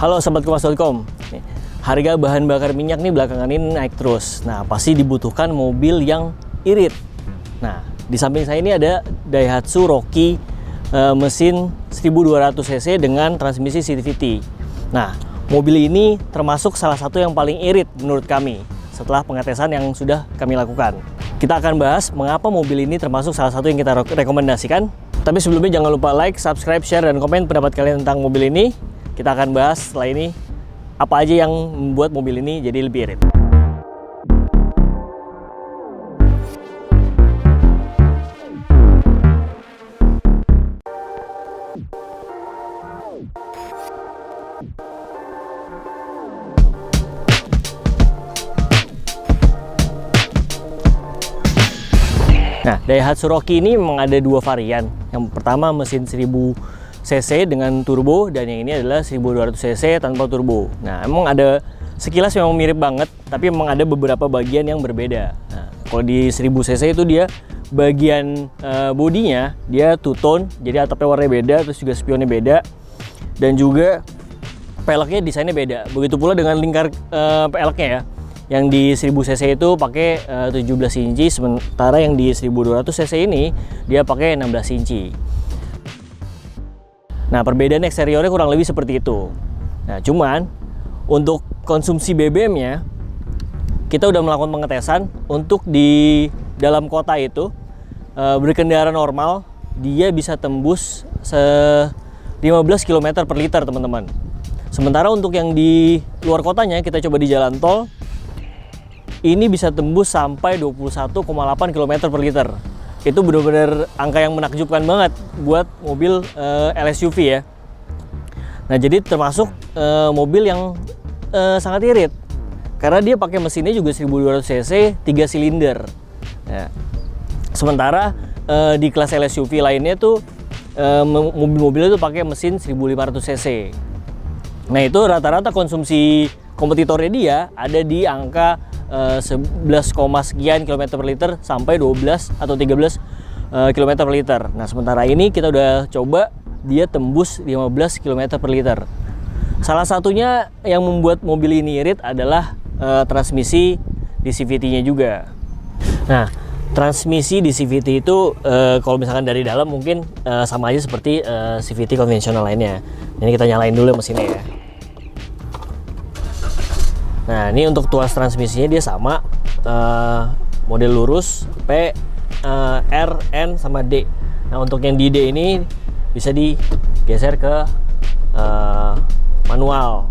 Halo Sobat Kompas.com. Harga bahan bakar minyak nih belakangan ini naik terus. Nah, pasti dibutuhkan mobil yang irit. Nah, di samping saya ini ada Daihatsu Rocky mesin 1200 cc dengan transmisi CVT. Nah, mobil ini termasuk salah satu yang paling irit menurut kami setelah pengetesan yang sudah kami lakukan. Kita akan bahas mengapa mobil ini termasuk salah satu yang kita rekomendasikan. Tapi sebelumnya jangan lupa like, subscribe, share, dan komen pendapat kalian tentang mobil ini. Kita akan bahas setelah ini apa aja yang membuat mobil ini jadi lebih irit. Nah, Daihatsu Rocky ini memang ada dua varian. Yang pertama mesin 1000 cc dengan turbo, dan yang ini adalah 1200 cc tanpa turbo. Nah, emang ada sekilas memang mirip banget, tapi memang ada beberapa bagian yang berbeda. Nah, kalau di 1000 cc itu dia bagian bodinya dia two tone, jadi atapnya warnanya beda, terus juga spionnya beda, dan juga peleknya desainnya beda. Begitu pula dengan lingkar peleknya ya. Yang di 1000 cc itu pakai 17 inci, sementara yang di 1200 cc ini dia pakai 16 inci. Nah, perbedaan eksteriornya kurang lebih seperti itu. Nah, cuman untuk konsumsi BBM-nya kita udah melakukan pengetesan. Untuk di dalam kota itu berkendara normal dia bisa tembus 15 km per liter, teman-teman. Sementara untuk yang di luar kotanya, kita coba di jalan tol, ini bisa tembus sampai 21,8 km per liter. Itu benar-benar angka yang menakjubkan banget buat mobil LSUV ya. Nah, jadi termasuk mobil yang sangat irit karena dia pakai mesinnya juga 1200 cc 3 silinder. Nah, sementara di kelas LSUV lainnya tuh mobil-mobilnya tuh pakai mesin 1500 cc. Nah, itu rata-rata konsumsi kompetitornya dia ada di angka 11, sekian kilometer per liter sampai 12 atau 13 km per liter. Nah, sementara ini kita udah coba dia tembus 15 km per liter. Salah satunya yang membuat mobil ini irit adalah transmisi di CVT-nya juga. Nah, transmisi di CVT itu kalau misalkan dari dalam mungkin sama aja seperti CVT konvensional lainnya. Ini kita nyalain dulu mesinnya ya. Nah, ini untuk tuas transmisinya dia sama, model lurus, P, R, N, sama D. Nah, untuk yang di D ini bisa digeser ke manual.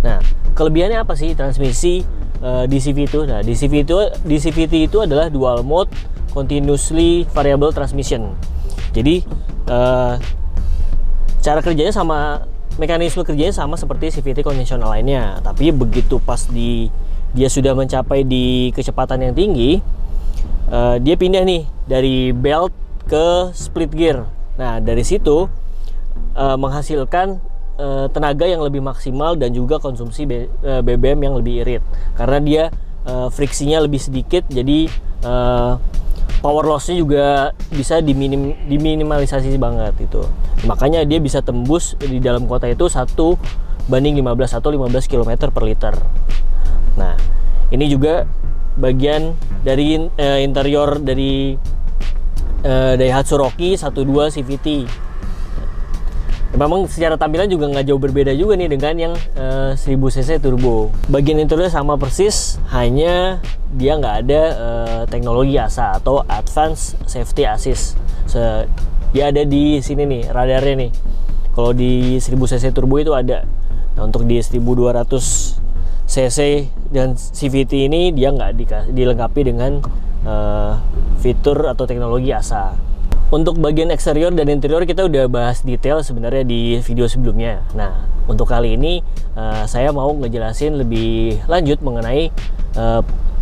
Nah, kelebihannya apa sih transmisi DCV itu? Nah, DCVT itu adalah dual mode continuously variable transmission. Jadi cara kerjanya sama, mekanisme kerjanya sama seperti CVT konvensional lainnya, tapi begitu pas dia sudah mencapai di kecepatan yang tinggi, dia pindah nih dari belt ke split gear. Nah, dari situ menghasilkan tenaga yang lebih maksimal dan juga konsumsi BBM yang lebih irit karena dia friksinya lebih sedikit, jadi power loss-nya juga bisa diminimalisasi banget itu. Makanya dia bisa tembus di dalam kota itu 1:15 atau 15 km per liter. Nah, ini juga bagian dari interior dari Daihatsu Rocky 12 CVT. Memang secara tampilan juga nggak jauh berbeda juga nih dengan yang 1000 cc turbo. Bagian interiornya sama persis, hanya dia nggak ada teknologi ASA atau Advanced Safety Assist. Dia ada di sini nih radarnya nih. Kalau di 1000 cc turbo itu ada. Nah, untuk di 1200 cc dan CVT ini dia nggak dilengkapi dengan fitur atau teknologi ASA. Untuk bagian eksterior dan interior kita udah bahas detail sebenarnya di video sebelumnya. Nah, untuk kali ini saya mau ngejelasin lebih lanjut mengenai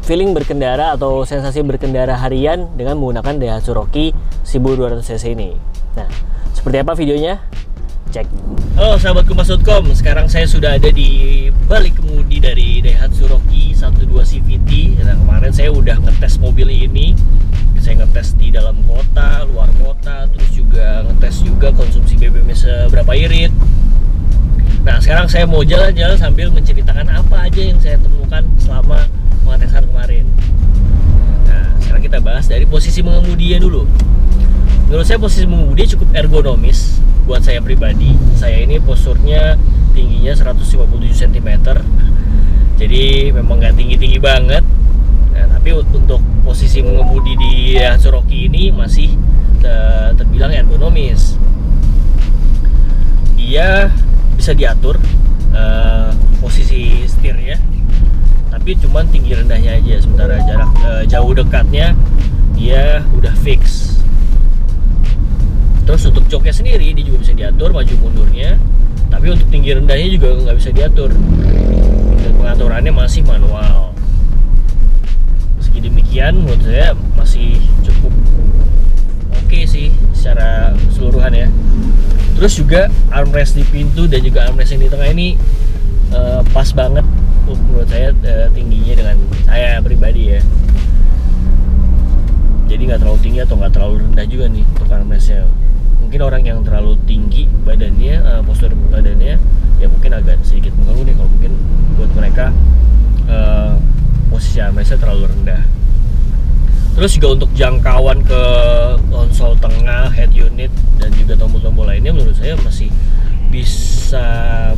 feeling berkendara atau sensasi berkendara harian dengan menggunakan Daihatsu Rocky 1200 cc ini. Nah, seperti apa videonya? cek. Halo sahabat kumas.com, sekarang saya sudah ada di balik kemudi dari Daihatsu Rocky 12 CVT. Nah, kemarin saya udah ngetes mobil ini. Saya ngetes di dalam kota, luar kota, terus juga ngetes juga konsumsi BBM-nya seberapa irit. Nah, sekarang saya mau jalan-jalan sambil menceritakan apa aja yang saya temukan selama pengetesan kemarin. Nah, sekarang kita bahas dari posisi mengemudinya dulu. Menurut saya posisi mengemudi cukup ergonomis buat saya pribadi. Saya ini posturnya tingginya 157 cm. Jadi memang nggak tinggi-tinggi banget. Nah, tapi untuk posisi mengemudi di Daihatsu Rocky ini masih terbilang ergonomis. Dia bisa diatur posisi setirnya, tapi cuman tinggi rendahnya aja. Sementara jarak jauh dekatnya dia udah fix. Terus untuk joknya sendiri dia juga bisa diatur maju mundurnya, tapi untuk tinggi rendahnya juga nggak bisa diatur. Dan pengaturannya masih manual. Meski demikian, menurut saya masih cukup oke sih secara keseluruhan ya. Terus juga armrest di pintu dan juga armrest yang di tengah ini pas banget menurut saya tingginya dengan saya pribadi ya. Jadi nggak terlalu tinggi atau nggak terlalu rendah juga nih untuk armrestnya. Mungkin orang yang terlalu tinggi badannya, postur badannya ya mungkin agak sedikit mengeluh nih kalau mungkin buat mereka posisi armrestnya terlalu rendah. Terus juga untuk jangkauan ke konsol tengah, head unit dan juga tombol-tombol lainnya menurut saya masih bisa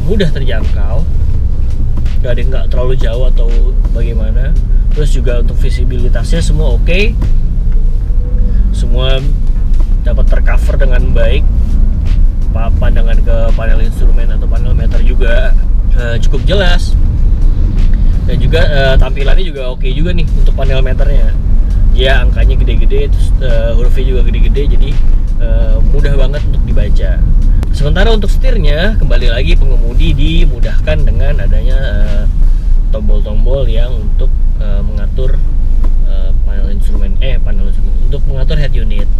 mudah terjangkau. Nggak terlalu jauh atau bagaimana. Terus juga untuk visibilitasnya semua oke. Semua dapat tercover dengan baik. Pandangan ke panel instrumen atau panel meter juga cukup jelas. Dan juga tampilannya juga oke juga nih untuk panel meternya. Ya angkanya gede-gede, terus hurufnya juga gede-gede, jadi mudah banget untuk dibaca. Sementara untuk setirnya, kembali lagi pengemudi dimudahkan dengan adanya tombol-tombol yang untuk mengatur panel instrumen untuk mengatur head unit.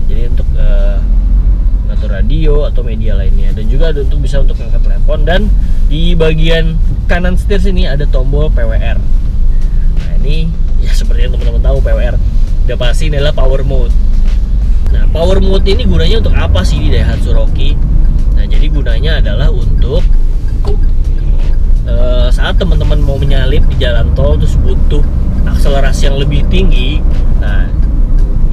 Jadi untuk mengatur radio atau media lainnya, dan juga ada untuk bisa untuk angkat telepon. Dan di bagian kanan setir sini ada tombol PWR. Nah ini ya seperti yang teman-teman tahu, PWR udah pasti ini adalah power mode. Nah power mode ini gunanya untuk apa sih di Daihatsu Rocky? Nah jadi gunanya adalah untuk saat teman-teman mau menyalip di jalan tol terus butuh akselerasi yang lebih tinggi. Nah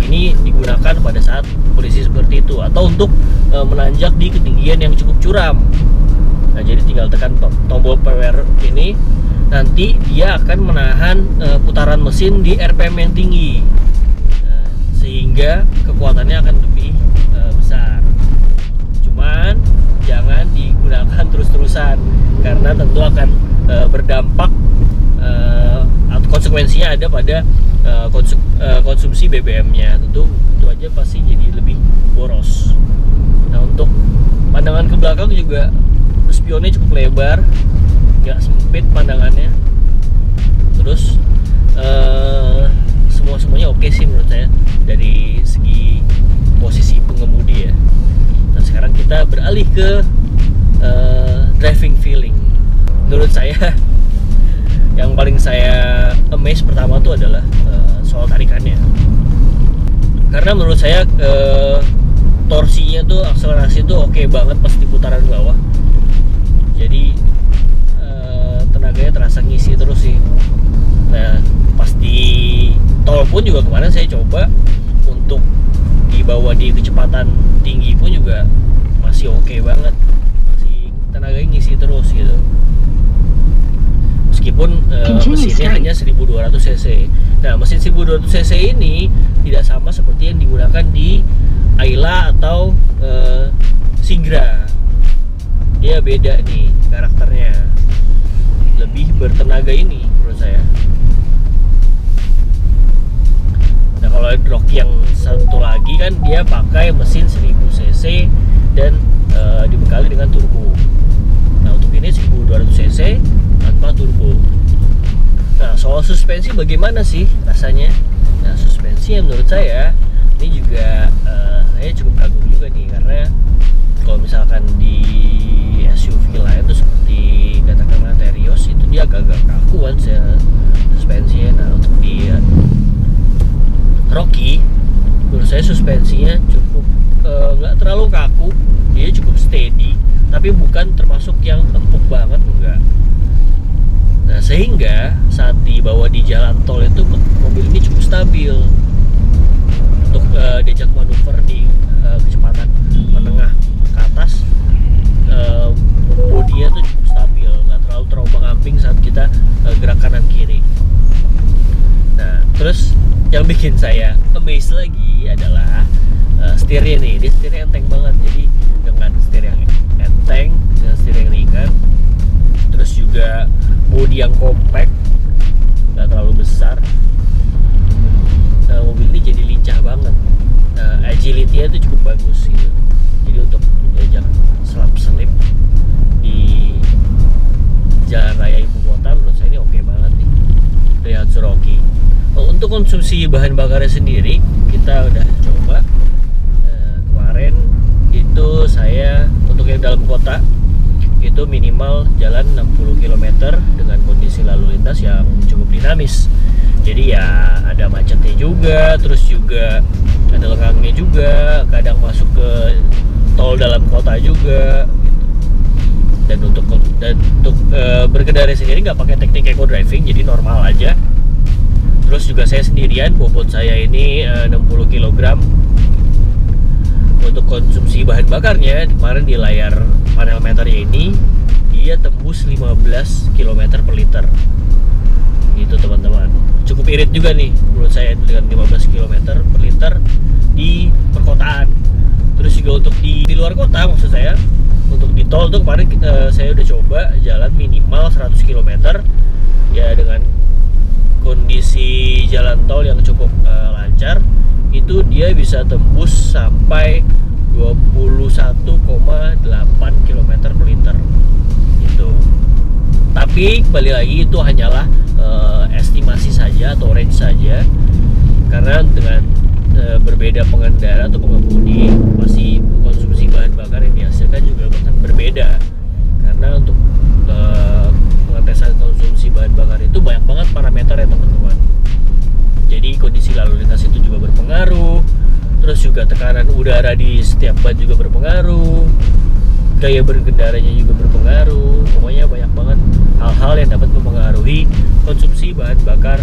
ini digunakan pada saat kondisi seperti itu, atau untuk menanjak di ketinggian yang cukup curam. Nah jadi tinggal tekan tombol PWR ini, nanti dia akan menahan putaran mesin di RPM yang tinggi, sehingga kekuatannya akan lebih besar. Cuman jangan digunakan terus-terusan karena tentu akan berdampak atau konsekuensinya ada pada konsumsi BBM-nya. Tentu itu aja pasti jadi lebih boros. Nah untuk pandangan ke belakang juga spionnya cukup lebar, nggak sempit pandangannya. Terus semuanya oke sih menurut saya dari segi posisi pengemudi ya. Dan sekarang kita beralih ke driving feeling. Menurut saya yang paling saya amaze pertama tuh adalah soal tarikannya. Karena menurut saya torsinya tuh, akselerasi tuh oke banget pas di putaran bawah. Jadi tenaganya terasa ngisi terus sih. Nah pas di tol pun juga kemarin saya coba untuk dibawa di kecepatan tinggi pun juga masih oke banget, masih tenaganya ngisi terus gitu. Meskipun mesinnya hanya 1200 cc. Nah mesin 1200 cc ini tidak sama seperti yang digunakan di Ayla atau Sigra. Dia beda nih karakternya, lebih bertenaga ini menurut saya. Nah kalau Rocky yang satu lagi kan dia pakai mesin 1000 cc dan dibekali dengan turbo. Nah untuk ini 1200 cc tanpa turbo. Nah soal suspensi bagaimana sih rasanya? Nah suspensi yang menurut saya ini juga saya cukup kagum juga nih, karena Kalau misalkan di SUV lain tuh seperti katakanlah Terios itu dia agak-agak kaku kan suspensinya. Nah untuk di Rocky menurut saya suspensinya cukup nggak terlalu kaku, dia cukup steady, tapi bukan termasuk yang empuk banget, enggak. Nah sehingga saat dibawa di jalan tol itu mobil ini cukup stabil untuk diajak manuver di kecepatan menengah ke atas. Bodinya tuh cukup stabil, nggak terlalu terombang-ambing saat kita gerak kanan kiri. Nah terus yang bikin saya amazed lagi adalah setirnya nih. Dia setirnya enteng banget, jadi dengan setir yang enteng, dengan setir yang ringan, terus juga bodi yang compact, nggak terlalu besar, mobil ini jadi lincah banget. Agility-nya itu cukup bagus gitu. Jadi untuk diajak selap-selip di jalan raya ibu kota menurut saya ini oke banget nih Daihatsu Rocky. Untuk konsumsi bahan bakarnya sendiri kita udah coba kemarin itu saya untuk yang dalam kota itu minimal jalan 60 km dengan kondisi lalu lintas yang cukup dinamis. Jadi ya ada macetnya juga, terus juga ada lengangnya juga, kadang masuk ke tol dalam kota juga gitu. Dan untuk berkendara sendiri nggak pakai teknik eco driving, jadi normal aja. Terus juga saya sendirian, bobot saya ini 60 kg. Untuk konsumsi bahan bakarnya kemarin di layar panel meternya ini dia tembus 15 km per liter gitu teman-teman. Cukup irit juga nih menurut saya dengan 15 km per liter di perkotaan. Terus juga untuk di luar kota, maksud saya untuk di tol tuh kemarin saya udah coba jalan minimal 100 km ya, dengan kondisi jalan tol yang cukup lancar itu dia bisa tembus sampai 21,8 km per liter gitu. Tapi kembali lagi itu hanyalah estimasi saja atau range saja, karena dengan berbeda pengendara atau pengemudi masih konsumsi bahan bakar yang dihasilkan juga akan berbeda. Karena untuk pengetesan konsumsi bahan bakar itu banyak banget parameter ya teman-teman. Jadi kondisi lalu lintas itu juga berpengaruh, terus juga tekanan udara di setiap ban juga berpengaruh, gaya berkendaranya juga berpengaruh. Pokoknya banyak banget hal-hal yang dapat mempengaruhi konsumsi bahan bakar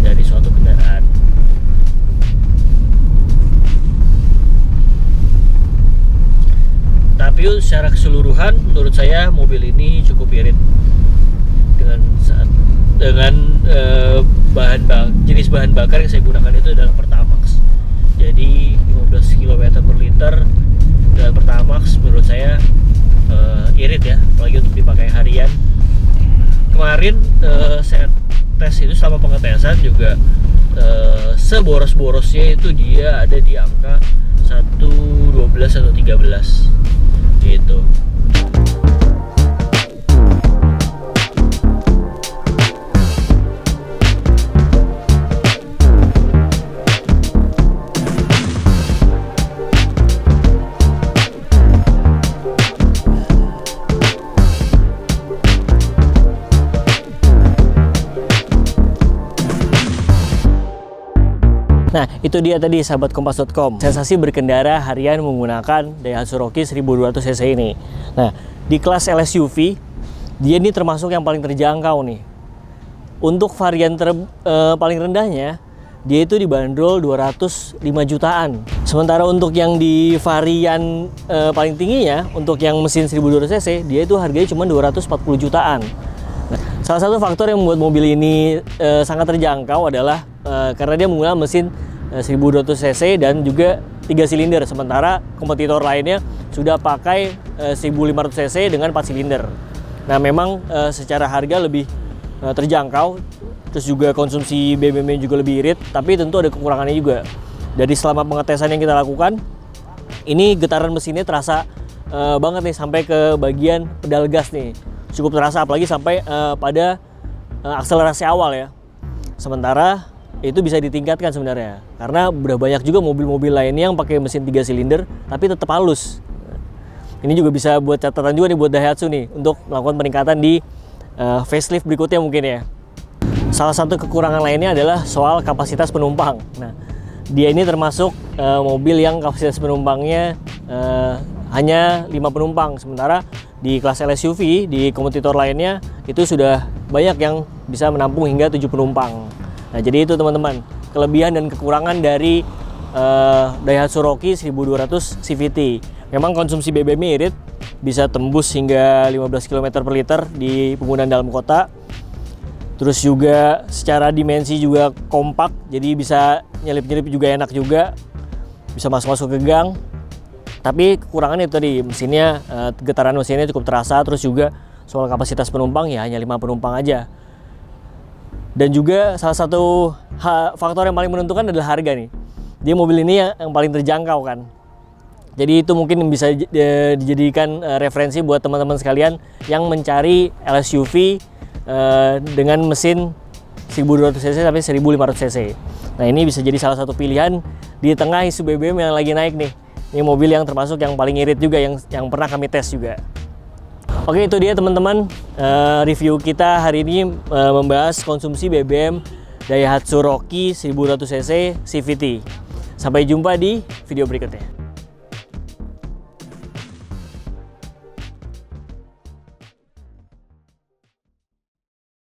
dari suatu kendaraan. Tapi secara keseluruhan menurut saya mobil ini cukup irit dengan jenis bahan bakar yang saya gunakan itu adalah Pertamax. Jadi 15 km per liter dengan Pertamax menurut saya irit ya, apalagi untuk dipakai harian. Kemarin saya tes itu selama pengetesan juga seboros-borosnya itu dia ada di angka 1.12 atau 13 gitu. Nah, itu dia tadi sahabat kompas.com, sensasi berkendara harian menggunakan Daihatsu Rocky 1200 cc ini. Nah, di kelas LSUV, dia ini termasuk yang paling terjangkau nih. Untuk varian paling rendahnya, dia itu dibanderol 205 jutaan. Sementara untuk yang di varian paling tingginya, untuk yang mesin 1200 cc, dia itu harganya cuma 240 jutaan. Nah, salah satu faktor yang membuat mobil ini sangat terjangkau adalah karena dia menggunakan mesin 1200 cc dan juga 3 silinder, sementara kompetitor lainnya sudah pakai 1500 cc dengan 4 silinder. Nah memang secara harga lebih terjangkau, terus juga konsumsi BBM juga lebih irit, tapi tentu ada kekurangannya juga. Dari selama pengetesan yang kita lakukan, ini getaran mesinnya terasa banget nih sampai ke bagian pedal gas nih, cukup terasa, apalagi sampai pada akselerasi awal ya. Sementara itu bisa ditingkatkan sebenarnya, karena udah banyak juga mobil-mobil lainnya yang pakai mesin 3 silinder tapi tetap halus. Ini juga bisa buat catatan juga nih buat Daihatsu nih untuk melakukan peningkatan di facelift berikutnya mungkin ya. Salah satu kekurangan lainnya adalah soal kapasitas penumpang. Nah, dia ini termasuk mobil yang kapasitas penumpangnya hanya 5 penumpang, sementara di kelas LSUV di kompetitor lainnya itu sudah banyak yang bisa menampung hingga 7 penumpang. Nah, jadi itu teman-teman, kelebihan dan kekurangan dari Daihatsu Rocky 1200 CVT. Memang konsumsi BBM-nya irit, bisa tembus hingga 15 km per liter di penggunaan dalam kota. Terus juga secara dimensi juga kompak, jadi bisa nyelip-nyelip juga enak juga, bisa masuk-masuk ke gang. Tapi kekurangannya itu tadi, mesinnya, getaran mesinnya cukup terasa. Terus juga soal kapasitas penumpang ya hanya 5 penumpang aja. Dan juga salah satu faktor yang paling menentukan adalah harga nih. Dia mobil ini yang paling terjangkau kan. Jadi itu mungkin bisa dijadikan referensi buat teman-teman sekalian yang mencari LSUV dengan mesin 1200 cc sampai 1500 cc. Nah, ini bisa jadi salah satu pilihan di tengah isu BBM yang lagi naik nih. Ini mobil yang termasuk yang paling irit juga, yang pernah kami tes juga. Oke, itu dia teman-teman review kita hari ini membahas konsumsi BBM Daihatsu Rocky 1200 cc CVT. Sampai jumpa di video berikutnya.